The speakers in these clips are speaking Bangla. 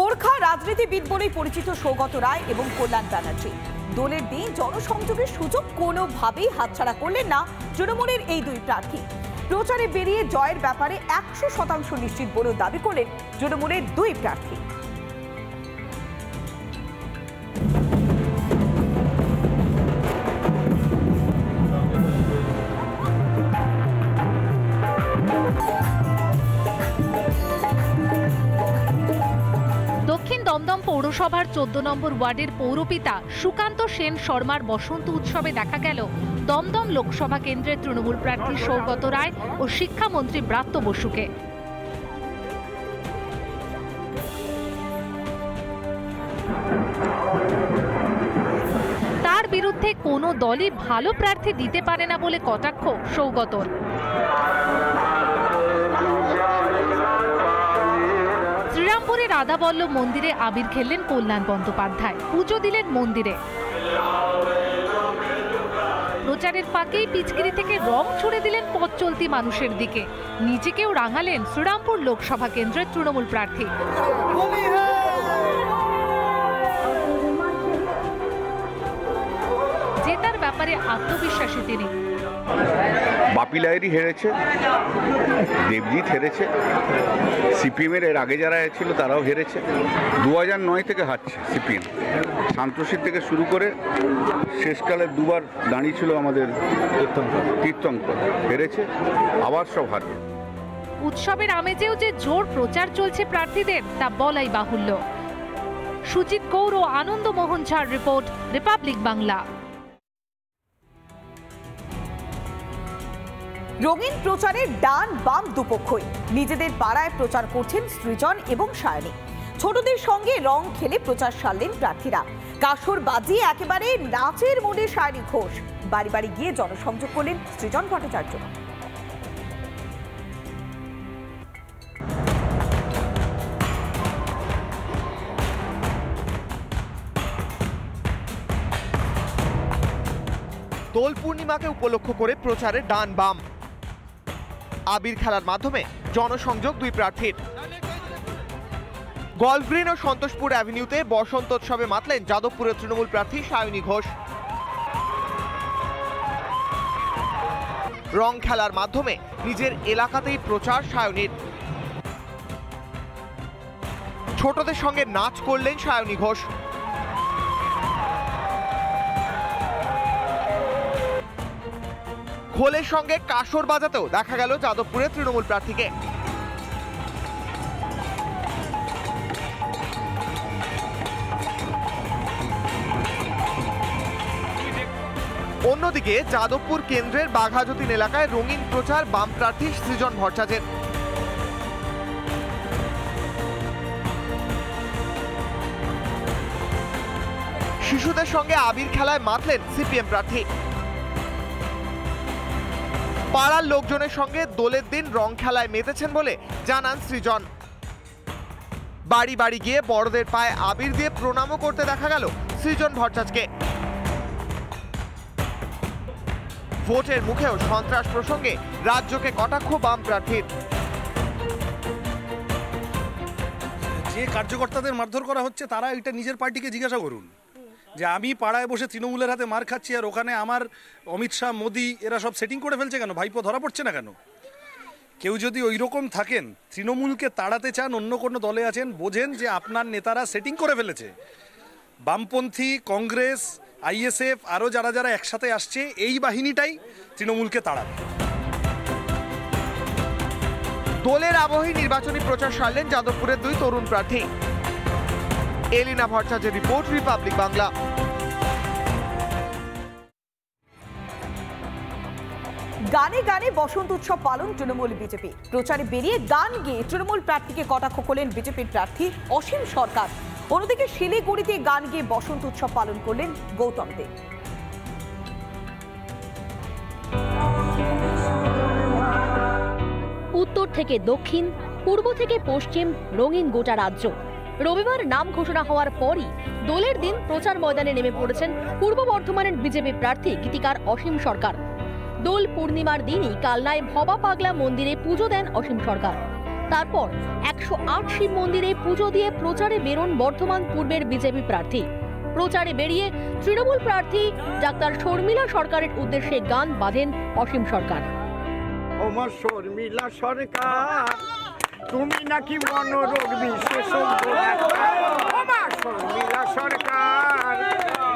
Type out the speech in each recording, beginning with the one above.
গোর্খা রাজনীতিবিদ বলেই পরিচিত সৌগত রায় এবং কল্যাণ ব্যানার্জি। দলের দিন জনসংযোগের সুযোগ কোনোভাবেই হাতছাড়া করলেন না তৃণমূলের এই দুই প্রার্থী। প্রচারে বেরিয়ে জয়ের ব্যাপারে 100% নিশ্চিত বলেও দাবি করলেন তৃণমূলের দুই প্রার্থী। দক্ষিণ দমদম পৌরসভার 14 নম্বর ওয়ার্ডের পৌরপিতা সুকান্ত সেন শর্মার বসন্ত উৎসবে দেখা গেল দমদম লোকসভা কেন্দ্রের তৃণমূল প্রার্থী সৌগত রায় ও শিক্ষামন্ত্রী ব্রাত্য বসুকে। তার বিরুদ্ধে কোনো দলই ভালো প্রার্থী দিতে পারে না বলে কটাক্ষ সৌগতর। শ্রীরামপুরের রাধাবল্লভ মন্দিরে আবির খেললেন কল্যাণ বন্দ্যোপাধ্যায়, পুজো দিলেন মন্দিরে। প্রচারের ফাঁকেই পিচকিরি থেকে রং ছুড়ে দিলেন পথ চলতি মানুষের দিকে। নিজেকেও রাঙালেন শ্রীরামপুর লোকসভা কেন্দ্রের তৃণমূল প্রার্থী। জেতার ব্যাপারে আত্মবিশ্বাসী তিনি। বাপি লাহিড়ী হেরেছে, দেবজিৎ হেরেছে, সিপিএমের এর আগে যারা ছিল তারাও হেরেছে। 2009 থেকে হারছে সিপিএম। সান্তোষীর থেকে শুরু করে শেষকালে দুবার দাঁড়িয়েছিল আমাদের তীর্থঙ্কর, হেরেছে, আবার সব হারবে। উৎসবের আমেজেও যে জোর প্রচার চলছে প্রার্থীদের তা বলাই বাহুল্য। সুজিত কৌর ও আনন্দমোহন ঝার রিপোর্ট, রিপাবলিক বাংলা। রঙিন প্রচারে ডান বাম দুপক্ষই নিজেদের পাড়ায় প্রচার করছেন সৃজন এবং সায়নী। ছোটদের সঙ্গে রং খেলে প্রচার সারলেন প্রার্থীরা। কাসর বাজিয়ে একেবারে নাচের মোডে সায়নী ঘোষ। বাড়ি বাড়ি গিয়ে জনসংযোগ করলেন সৃজন ভট্টাচার্য। দোল পূর্ণিমাকে উপলক্ষ করে প্রচারে ডান বাম। আবির খেলার মাধ্যমে জনসংযোগ দুই প্রার্থীর। গল্ফ গ্রিন ও সন্তোষপুর অ্যাভিনিউতে বসন্তোৎসবে মাতলেন যাদবপুরের তৃণমূল প্রার্থী সায়নী ঘোষ। রং খেলার মাধ্যমে নিজের এলাকাতেই প্রচার সায়নীর। ছোটদের সঙ্গে নাচ করলেন সায়নী ঘোষ। খোলের সঙ্গে কাসর বাজাতেও দেখা গেল যাদবপুরের তৃণমূল প্রার্থীকে। অন্যদিকে যাদবপুর কেন্দ্রের বাঘাযতীন এলাকায় রঙিন প্রচার বাম প্রার্থী সৃজন ভট্টাচার্যের। শিশুদের সঙ্গে আবির খেলায় মাতলেন সিপিএম প্রার্থী। পাড়ার লোকজনের সঙ্গে দোলের দিন রং খেলায় মেতেছেন বলে জানান সৃজন। বাড়ি বাড়ি গিয়ে বড়দের পায়ে আবির দিয়ে প্রণামও করতে দেখা গেল সৃজন ভট্টাচার্যকে। ভোটের মুখেও সন্ত্রাস প্রসঙ্গে রাজ্যকে কটাক্ষ বাম প্রার্থীর। যে কার্যকর্তাদের মারধর করা হচ্ছে তারা এটা নিজের পার্টিকে জিজ্ঞাসা করুন যে আমি পাড়ায় বসে তৃণমূলের হাতে মার খাচ্ছি আর ওখানে আমার অমিত শাহ, মোদি এরা সব সেটিং করে ফেলছে কেন? ভাইপো ধরা পড়ছে না কেন? কেউ যদি ওই রকম থাকেন, তৃণমূলকে তাড়াতে চান, অন্য কোনো দলে আছেন, বোঝেন যে আপনার নেতারা সেটিং করে ফেলেছে। বামপন্থী, কংগ্রেস, আইএসএফ আরও যারা যারা একসাথে আসছে, এই বাহিনীটাই তৃণমূলকে তাড়াবে। দলের আবহে নির্বাচনী প্রচার সারলেন যাদবপুরের দুই তরুণ প্রার্থী। এলিনা ভট্টাচার্যের রিপোর্ট, রিপাবলিক বাংলা। গানে গানে বসন্ত উৎসব পালন তৃণমূল বিজেপি। প্রচারে বেরিয়ে গান গেয়ে তৃণমূল প্রার্থীকে কটাক্ষ করলেন বিজেপির প্রার্থী অসীম সরকার। অন্যদিকে শিলিগুড়িতে গান গেয়ে বসন্ত উৎসব পালন করলেন গৌতম দেব। উত্তর থেকে দক্ষিণ, পূর্ব থেকে পশ্চিম, রঙিন গোটা রাজ্য। রবিবার নাম ঘোষণা হওয়ার পরই দোলের দিন প্রচার ময়দানে নেমে পড়েছেন পূর্ব বর্ধমানের বিজেপি প্রার্থী গীতিকার অসীম সরকার। দোল পূর্ণিমার দিনই কালনায় ভবা পাগলা মন্দিরে পুজো দেন অসীম সরকার। তারপর 108 শিব মন্দিরে পুজো দিয়ে প্রচারে বেরোন বর্ধমান পূর্বের বিজেপি প্রার্থী। প্রচারে বেরিয়ে তৃণমূল প্রার্থী ডাক্তার শর্মিলা সরকারের উদ্দেশ্যে গান বাঁধেন অসীম সরকার। ওমা শর্মিলা সরকার, তুমি নাকি মনোরোগ বিশেষজ্ঞ। ওমা শর্মিলা সরকার,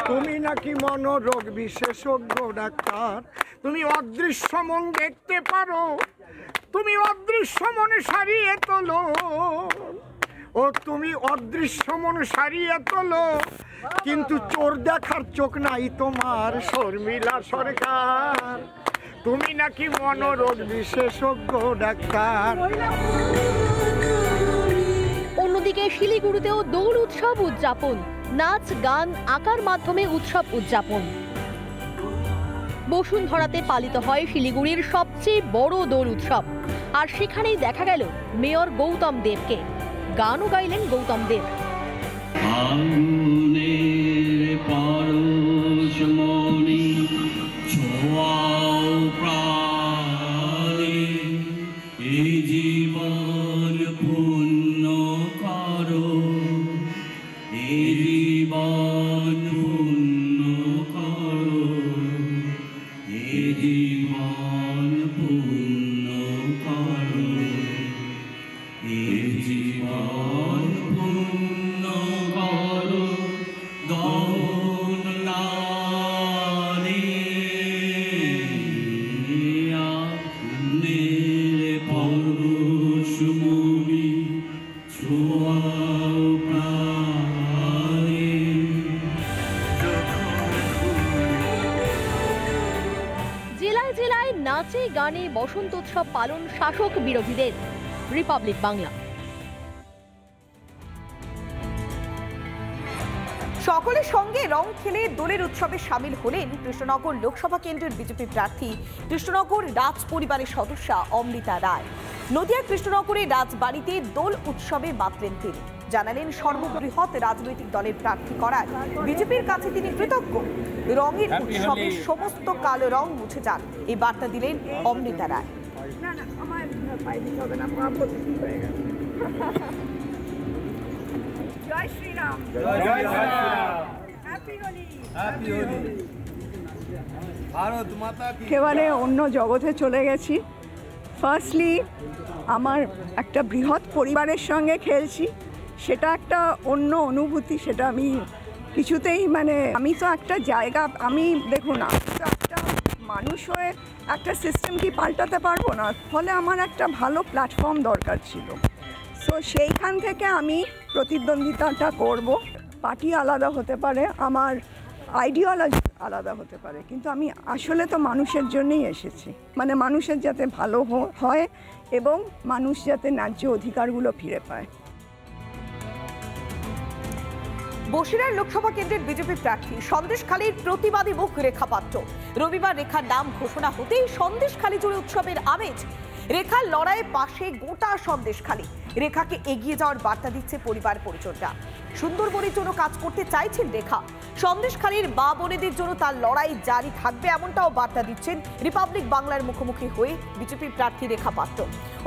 তুমি নাকি মনোরোগ বিশেষজ্ঞ ডাক্তার। তুমি অদৃশ্য মন দেখতে পারো, তুমি অদৃশ্য মন সারিয়ে তোলো। ও তুমি অদৃশ্য মন সারিয়ে তোলো, কিন্তু চোর দেখার চোখ নাই তোমার শর্মিলা সরকার। তুমি নাকি মনোরোগ বিশেষজ্ঞ ডাক্তার। অন্যদিকে শিলিগুড়িতেও দোল উৎসব উদযাপন, নাচ গান আঁকার মাধ্যমে উৎসব উদযাপন। বসুন্ধরাতে পালিত হয় শিলিগুড়ির সবচেয়ে বড় দোল উৎসব, আর সেখানেই দেখা গেল মেয়র গৌতম দেবকে। গানও গাইলেন গৌতম দেব। জীবন পূর্ণ করো, জীবন পূর্ণ করো, জীবন পূর্ণ করো, জীবন পূর্ণ করো। দহন নারী পরশমণি ছোঁয়াও প্রাণে। জেলায় জেলায় নাচে গানে বসন্তোৎসব পালন শাসক বিরোধীদের। রিপাবলিক বাংলা। সকলের সঙ্গে রং খেলে দোলের উৎসবে সামিল হলেন কৃষ্ণনগর লোকসভা কেন্দ্রের বিজেপি প্রার্থী কৃষ্ণনগর রাজ পরিবারের সদস্যা অমৃতা রায়। নদিয়ার কৃষ্ণনগরের রাজবাড়িতে দোল উৎসবে মাতলেন তিনি। জানালেন সর্ববৃহৎ রাজনৈতিক দলের প্রার্থী করার বিজেপির কাছে তিনি কৃতজ্ঞ। রঙের উৎসবে সমস্ত কালো রং মুছে যান, এই বার্তা দিলেন অমৃতা রায়। জয় শ্রীরাম। একেবারে অন্য জগতে চলে গেছি। ফার্স্টলি আমার একটা বৃহৎ পরিবারের সঙ্গে খেলছি, সেটা একটা অন্য অনুভূতি। সেটা আমি কিছুতেই আমি তো একটা জায়গা, আমি দেখুন আমি তো একটা মানুষ হয়ে একটা সিস্টেম কি পাল্টাতে পারবো না, ফলে আমার একটা ভালো প্ল্যাটফর্ম দরকার ছিল। সো সেইখান থেকে আমি প্রতিদ্বন্দ্বিতাটা করব। পার্টি আলাদা হতে পারে, আমার আইডিওলজি আলাদা হতে পারে, কিন্তু আমি আসলে তো মানুষের জন্যই এসেছি। মানুষের যাতে ভালো হয় এবং মানুষ যাতে ন্যায্য অধিকারগুলো ফিরে পায়। বসিরহাট লোকসভা কেন্দ্রের বিজেপি প্রার্থী সন্দেশখালীর প্রতিবাদী মুখ রেখা পাত্র। রবিবার রেখার নাম ঘোষণা হতেই সন্দেশখালী জুড়ে উৎসবের আমেজ। রেখার লড়াইয়ে পাশে গোটা সন্দেশখালী। রেখাকে এগিয়ে যাওয়ার বার্তা দিচ্ছে পরিবার পরিজনরা। সুন্দরবনের জন্য কাজ করতে চাইছেন রেখা। সন্দেশখালীর মা বোনেদের জন্য তার লড়াই জারি থাকবে, এমনটাও বার্তা দিচ্ছেন রিপাবলিক বাংলার মুখোমুখি হয়ে বিজেপির প্রার্থী রেখা পাত্র।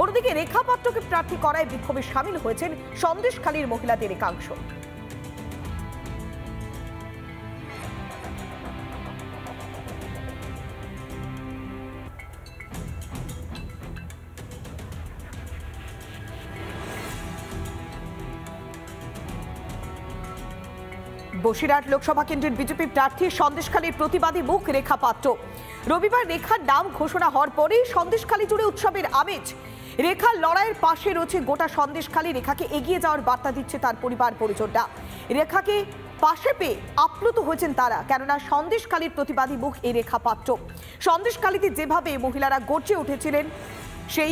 অন্যদিকে রেখা পাত্রকে প্রার্থী করায় বিক্ষোভে সামিল হয়েছেন সন্দেশখালীর মহিলাদের একাংশ। বসিরহাট লোকসভা কেন্দ্রের বিজেপি প্রার্থী সন্দেশখালীর প্রতিবাদী মুখ রেখা পাত্র। রবিবার রেখার নাম ঘোষণা হওয়ার পরেই সন্দেশখালী জুড়ে উৎসবের আমেজ। রেখার লড়াইয়ের পাশে রয়েছে গোটা সন্দেশখালী। রেখাকে এগিয়ে যাওয়ার বার্তা দিচ্ছে তার পরিবার পরিজনরা। রেখাকে পাশে পেয়ে আপ্লুত হয়েছেন তারা, কেননা সন্দেশখালীর প্রতিবাদী মুখ এই রেখা পাত্র। সন্দেশখালীতে যেভাবে মহিলারা গর্জে উঠেছিলেন, সেই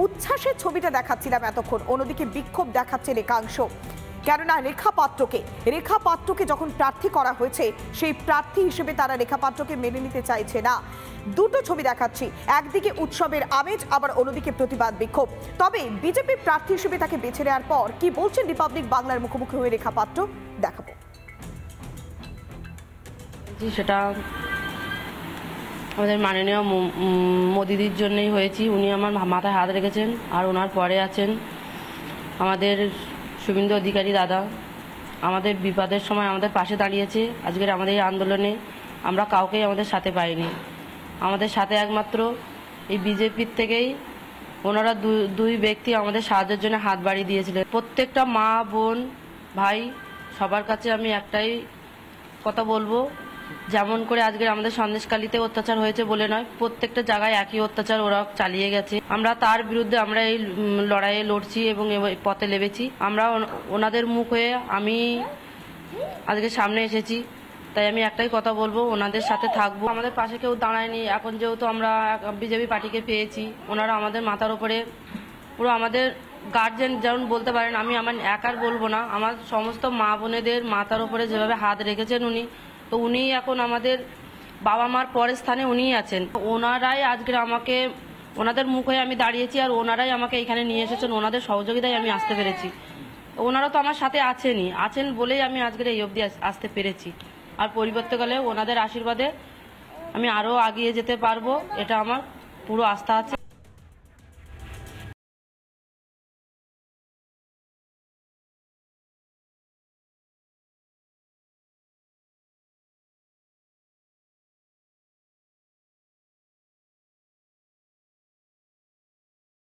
উচ্ছ্বাসের ছবিটা দেখাচ্ছিলাম এতক্ষণ। অন্যদিকে বিক্ষোভ দেখাচ্ছেন একাংশ, কেননা রেখা পাত্রকে যখন প্রার্থী করা হয়েছে, সেই প্রার্থী হিসেবে তারা রেখা পাত্রকে মেনে নিতে চাইছে না। দুটো ছবি দেখাচ্ছি, একদিকে উৎসবের আমেজ, আবার অন্যদিকে প্রতিবাদ বিক্ষোভ। তবে বিজেপি প্রার্থী হিসেবে তাকে বেছে নেওয়ার পর কি বলছেন রিপাবলিক বাংলার মুখোমুখি হয়ে রেখা পাত্র, দেখাবো। সেটা আমাদের মাননীয় মোদিদির জন্যই হয়েছি। উনি আমার মাথায় হাত রেখেছেন, আর ওনার পরে আছেন আমাদের শুভেন্দু অধিকারী দাদা আমাদের বিপদের সময় আমাদের পাশে দাঁড়িয়েছে। আজকের আমাদের এই আন্দোলনে আমরা কাউকেই আমাদের সাথে পাইনি। আমাদের সাথে একমাত্র এই বিজেপির থেকেই ওনারা দুই ব্যক্তি আমাদের সাহায্যের জন্য হাত বাড়িয়ে দিয়েছিলেন। প্রত্যেকটা মা বোন ভাই সবার কাছে আমি একটাই কথা বলবো, যেমন করে আজকের আমাদের সন্দেশখালীতে অত্যাচার হয়েছে বলে নয়, প্রত্যেকটা জায়গায় একই অত্যাচার ওরা চালিয়ে গেছে। আমরা তার বিরুদ্ধে আমরা এই লড়াইয়ে লড়ছি এবং এই পথে লেবেছি। আমরা ওনাদের মুখ হয়ে আমি আজকে সামনে এসেছি, তাই আমি একটাই কথা বলবো, ওনাদের সাথে থাকবো। আমাদের পাশে কেউ দাঁড়ায়নি। এখন যেহেতু আমরা বিজেপি পার্টিকে পেয়েছি, ওনারা আমাদের মাথার উপরে পুরো আমাদের গার্জেন যেমন বলতে পারেন, আমি আমার একার বলবো না, আমার সমস্ত মা বোনেদের মাথার উপরে যেভাবে হাত রেখেছেন উনি, তো উনি এখন আমাদের বাবা মার পরের স্থানে উনিই আছেন। ওনারাই আজকের আমাকে, ওনাদের মুখ হয়ে আমি দাঁড়িয়েছি আর ওনারাই আমাকে এখানে নিয়ে এসেছেন, ওনাদের সহযোগিতায় আমি আসতে পেরেছি। ওনারা তো আমার সাথে আছেন বলেই আমি আজকের এই অবধি আসতে পেরেছি। আর পরিবর্তকালে ওনাদের আশীর্বাদে আমি আরও এগিয়ে যেতে পারবো, এটা আমার পুরো আস্থা আছে।